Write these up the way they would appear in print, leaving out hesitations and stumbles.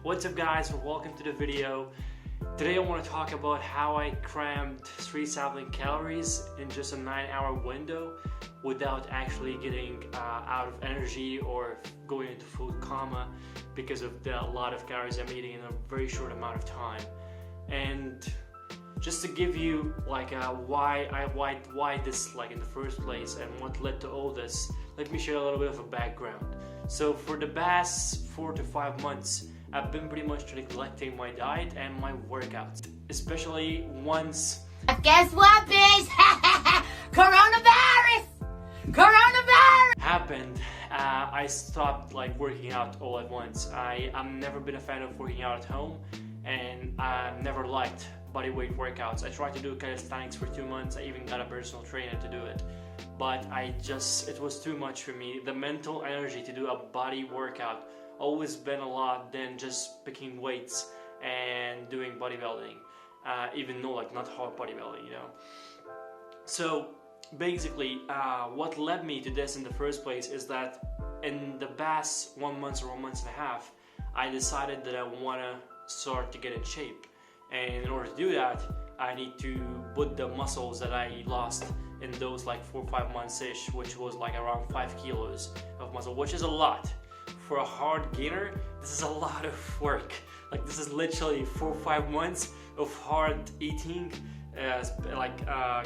What's up guys, and welcome to the video. Today I want to talk about how I crammed 3,000 calories in just a 9-hour window without actually getting out of energy or going into food coma because of the lot of calories I'm eating in a very short amount of time. And just to give you like why this like in the first place and what led to all this, let me share a little bit of a background. So for the past 4 to 5 months, I've been pretty much neglecting my diet and my workouts, especially once. Guess what, bitch? Coronavirus Happened. I stopped like working out all at once. I've never been a fan of working out at home, and I've never liked bodyweight workouts. I tried to do calisthenics for 2 months. I even got a personal trainer to do it, but it was too much for me. The mental energy to do a body workout always been a lot than just picking weights and doing bodybuilding, even though like not hard bodybuilding, you know. So basically what led me to this in the first place is that in the past 1 month or 1.5 months, I decided that I want to start to get in shape, and in order to do that I need to put the muscles that I lost in those like 4 or 5 months ish, which was like around 5 kilos of muscle, which is a lot. For a hard gainer, this is a lot of work. Like this is literally 4 or 5 months of hard eating,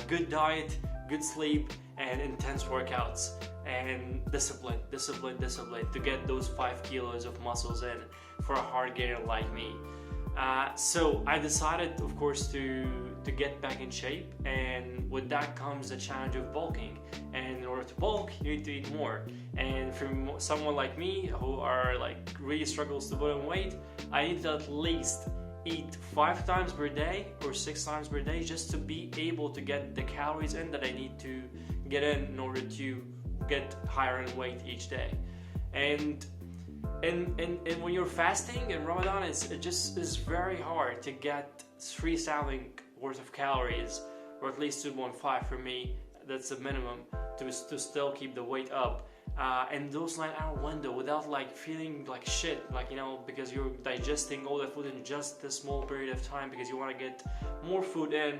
good diet, good sleep, and intense workouts, and discipline to get those 5 kilos of muscles in for a hard gainer like me. So I decided, of course, to get back in shape, and with that comes the challenge of bulking. And in order to bulk, you need to eat more. And for someone like me who are like really struggles to put on weight, I need to at least eat 5 times per day or 6 times per day just to be able to get the calories in that I need to get in order to get higher in weight each day. And when you're fasting in Ramadan, it just is very hard to get 3,000 worth of calories, or at least 2.5 for me. That's the minimum to still keep the weight up. And those 9-hour window without like feeling like shit, like, you know, because you're digesting all the food in just a small period of time because you want to get more food in,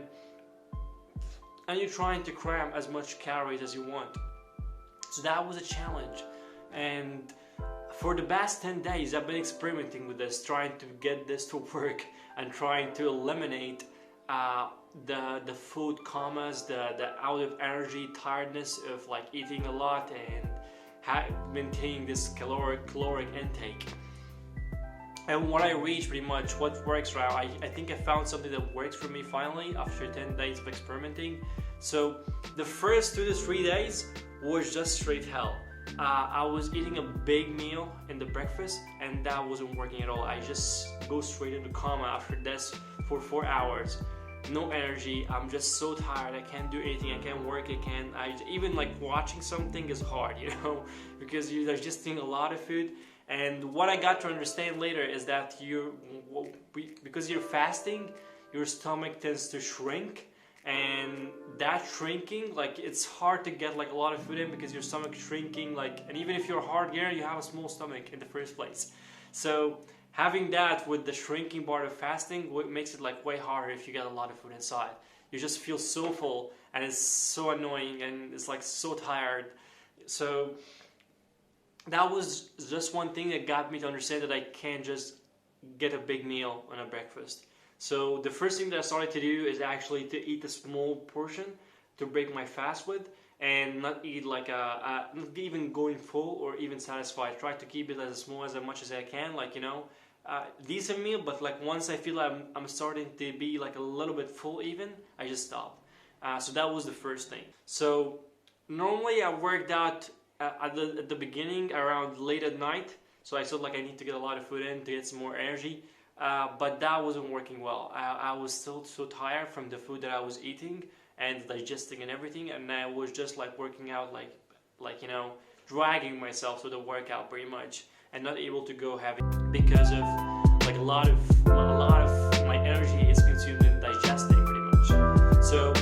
and you're trying to cram as much calories as you want. So that was a challenge, and for the past 10 days I've been experimenting with this, trying to get this to work and trying to eliminate the food comas, the out of energy tiredness of like eating a lot and maintaining this caloric intake. And what I reached, pretty much what works right, I think I found something that works for me finally after 10 days of experimenting. So the first 2 to 3 days was just straight hell. I was eating a big meal in the breakfast, and that wasn't working at all. I just go straight into coma after this for 4 hours. No energy. I'm just so tired. I can't do anything. I can't work. Even like watching something is hard, you know, because you're digesting a lot of food. And what I got to understand later is that because you're fasting, your stomach tends to shrink. And that shrinking, like it's hard to get like a lot of food in because your stomach shrinking, like, and even if you're a hard gainer, you have a small stomach in the first place. So having that with the shrinking part of fasting, what makes it like way harder if you get a lot of food inside. You just feel so full, and it's so annoying, and it's like so tired. So that was just one thing that got me to understand that I can't just get a big meal on a breakfast. So the first thing that I started to do is actually to eat a small portion to break my fast with, and not eat like not even going full or even satisfied. Try to keep it as small as much as I can, like, you know, decent meal, but like once I feel like I'm starting to be like a little bit full even, I just stop. So that was the first thing. So normally I worked out at the beginning around late at night, so I felt like I need to get a lot of food in to get some more energy. But that wasn't working well. I was still so tired from the food that I was eating and digesting and everything, and I was just like working out like you know, dragging myself to the workout pretty much, and not able to go heavy because of like a lot of my energy is consumed in digesting pretty much. So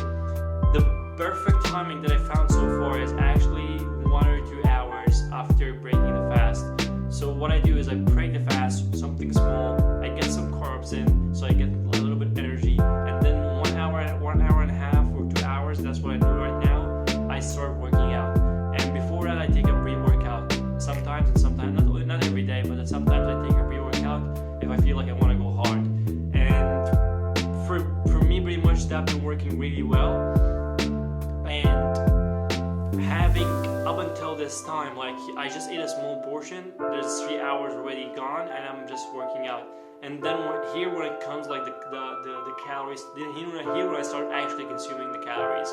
the perfect timing that I found so far is actually 1 or 2 hours after breaking the fast. So what I do is I break the fast, something small, working really well. And having up until this time, like I just ate a small portion, there's 3 hours already gone, and I'm just working out. And then when it comes like the calories, here when I start actually consuming the calories.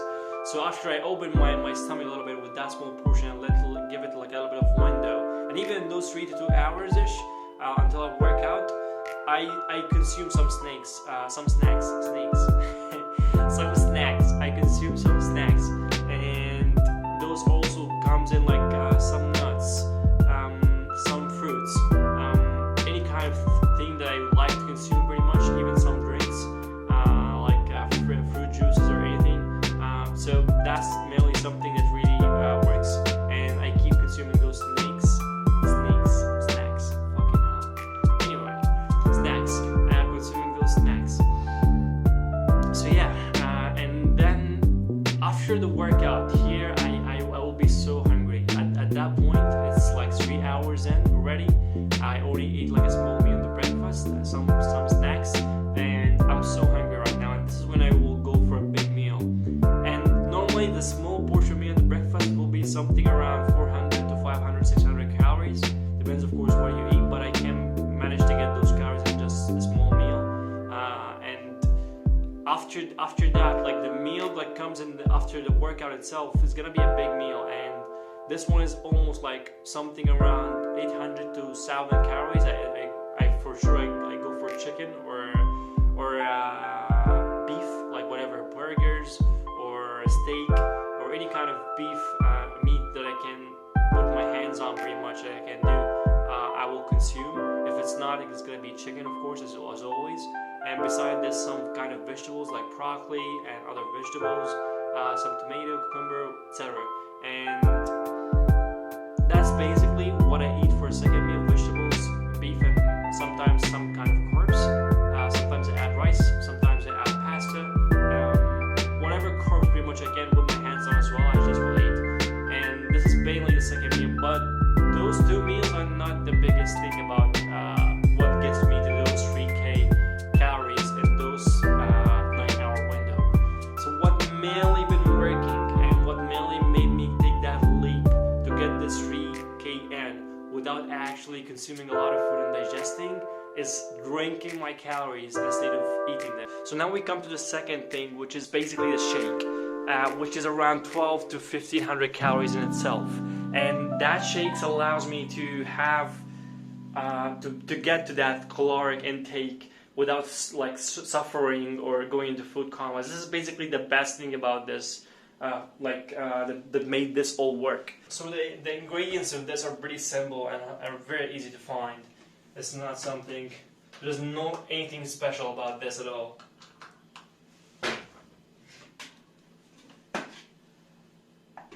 So after I open my stomach a little bit with that small portion and give it like a little bit of window, and even in those 3 to 2 hours ish until I work out, I consume some snacks, some snacks. I consume some snacks, and those also comes in like some nuts, some fruits, any kind of thing that I like to consume pretty much, even some drinks, like fruit juices or anything. So that's mainly something that really works, and I keep consuming those snacks, fucking hell. Anyway, snacks, I'm consuming those snacks. So yeah, and then after the workout here, I will be so hungry. At that point, it's like 3 hours in already. I already ate like a small meal in the breakfast, some snacks, and I'm so hungry right now. And this is when I will go for a big meal. And normally the small portion meal in the breakfast will be something around 400 to 500, 600 calories. Depends, of course, what you eat, but I can manage to get those calories in just a small meal. And after that, like the meal that comes in after the workout itself is gonna be a big meal, and this one is almost like something around 800 to 1,000 calories. I for sure I go for chicken or beef, like whatever, burgers or steak or any kind of beef meat that I can put my hands on pretty much that I can do. I will consume. If it's not, it's gonna be chicken, of course, as always. And beside this, some kind of vegetables like broccoli and other vegetables, some tomato, cucumber, etc. And that's basically what I eat for a second meal: vegetables, beef, and sometimes some kind of carbs. Sometimes I add rice, sometimes I add pasta. Whatever carbs pretty much I can put my hands on as well, I just will eat. And this is mainly the second meal, but those 2 meals are not the biggest thing about what gets me to those 3K calories in those 9-hour window. So what mainly been working and what mainly made me take that leap to get this 3K in without actually consuming a lot of food and digesting is drinking my calories instead of eating them. So now we come to the second thing, which is basically the shake, which is around 12 to 1500 calories in itself. And that shakes allows me to have to get to that caloric intake without like suffering or going into food comas. This is basically the best thing about this, that made this all work. So the ingredients of this are pretty simple and are very easy to find. It's not something, there's no anything special about this at all.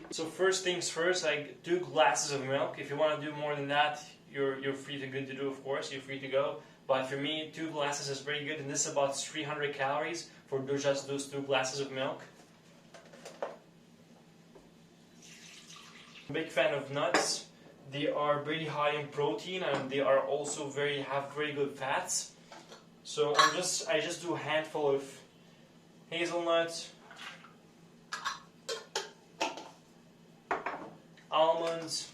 So first things first, like 2 glasses of milk. If you want to do more than that, you're free to do, of course, you're free to go. But for me, 2 glasses is very good, and this is about 300 calories for just those 2 glasses of milk. I'm a big fan of nuts. They are really high in protein, and they are also have very good fats. So I just do a handful of hazelnuts, almonds,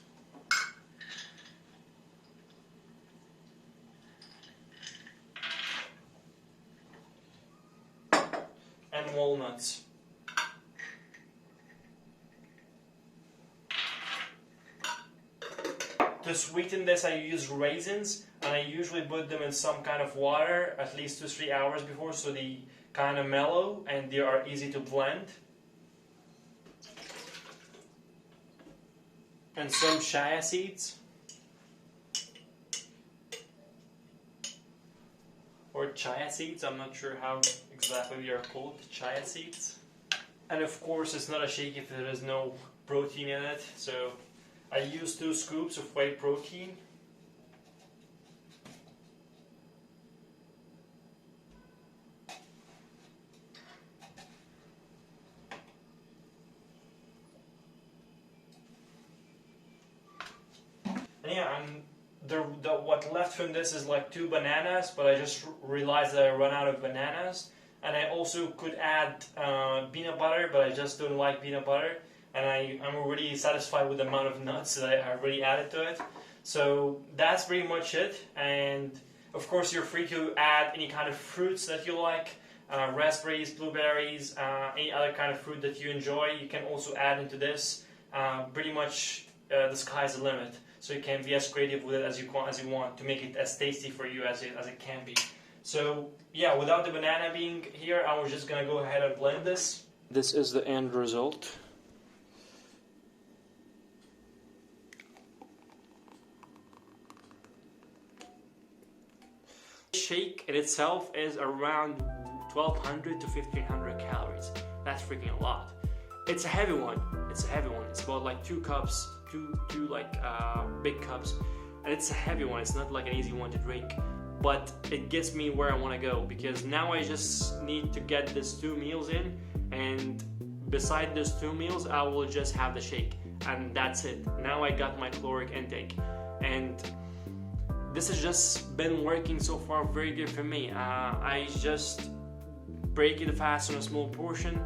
and walnuts. To sweeten this, I use raisins, and I usually put them in some kind of water at least 2-3 hours before, so they kind of mellow and they are easy to blend. And some chia seeds, or chia seeds, I'm not sure how exactly they are called, chia seeds. And of course it's not a shake if there is no protein in it, so I use 2 scoops of whey protein. And yeah, and what left from this is like 2 bananas, but I just realized that I run out of bananas. and I also could add peanut butter, but I just don't like peanut butter, and I'm already satisfied with the amount of nuts that I already added to it. So that's pretty much it, and of course you're free to add any kind of fruits that you like, raspberries, blueberries, any other kind of fruit that you enjoy, you can also add into this. Pretty much the sky's the limit, so you can be as creative with it as you want to make it as tasty for you as it can be. So yeah, without the banana being here, I was just gonna go ahead and blend this. This is the end result. Shake in itself is around 1200 to 1500 calories. That's freaking a lot. It's a heavy one. It's about like 2 cups, two like big cups, and it's a heavy one. It's not like an easy one to drink, but it gets me where I want to go, because now I just need to get these 2 meals in, and beside those 2 meals I will just have the shake, and that's it. Now I got my caloric intake, and this has just been working so far very good for me. I just break the fast on a small portion,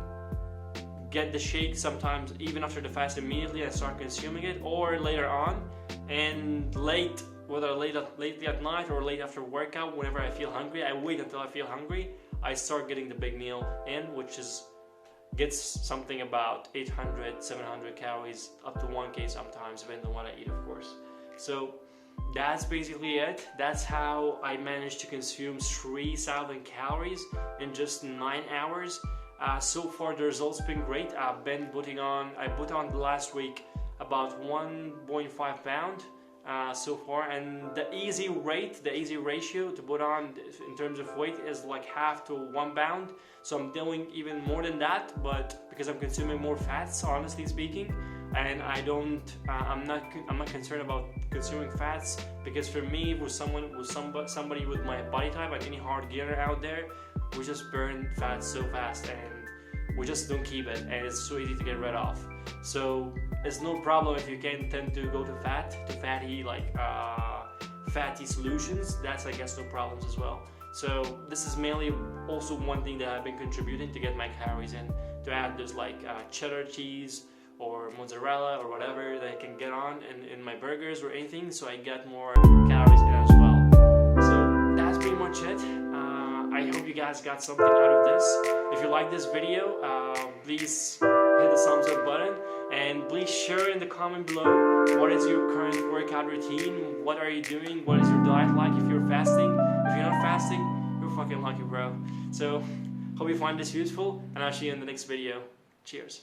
get the shake sometimes even after the fast immediately and start consuming it, or later on, and whether lately at night or late after workout, whenever I feel hungry, I wait until I feel hungry, I start getting the big meal in, which gets something about 800, 700 calories, up to 1K sometimes, depending on what I eat, of course. So that's basically it. That's how I managed to consume 3,000 calories in just 9 hours. So far the results been great. I put on the last week about 1.5 pound so far, and the easy ratio to put on in terms of weight is like half to 1 pound. So I'm doing even more than that, but because I'm consuming more fats, honestly speaking, and I'm not concerned about consuming fats, because for me, with somebody with my body type and any hard gainer out there, we just burn fat so fast and we just don't keep it, and it's so easy to get rid of. So it's no problem if you can tend to go to fatty solutions. That's, I guess, no problems as well. So this is mainly also one thing that I've been contributing to get my calories in, to add those like cheddar cheese or mozzarella or whatever that I can get on in my burgers or anything, so I get more calories in as well. So that's pretty much it. I hope you guys got something out of this. If you like this video, please hit the thumbs up button, and please share in the comment below what is your current workout routine, what are you doing, what is your diet like if you're fasting. If you're not fasting, you're fucking lucky, bro. So hope you find this useful, and I'll see you in the next video. Cheers.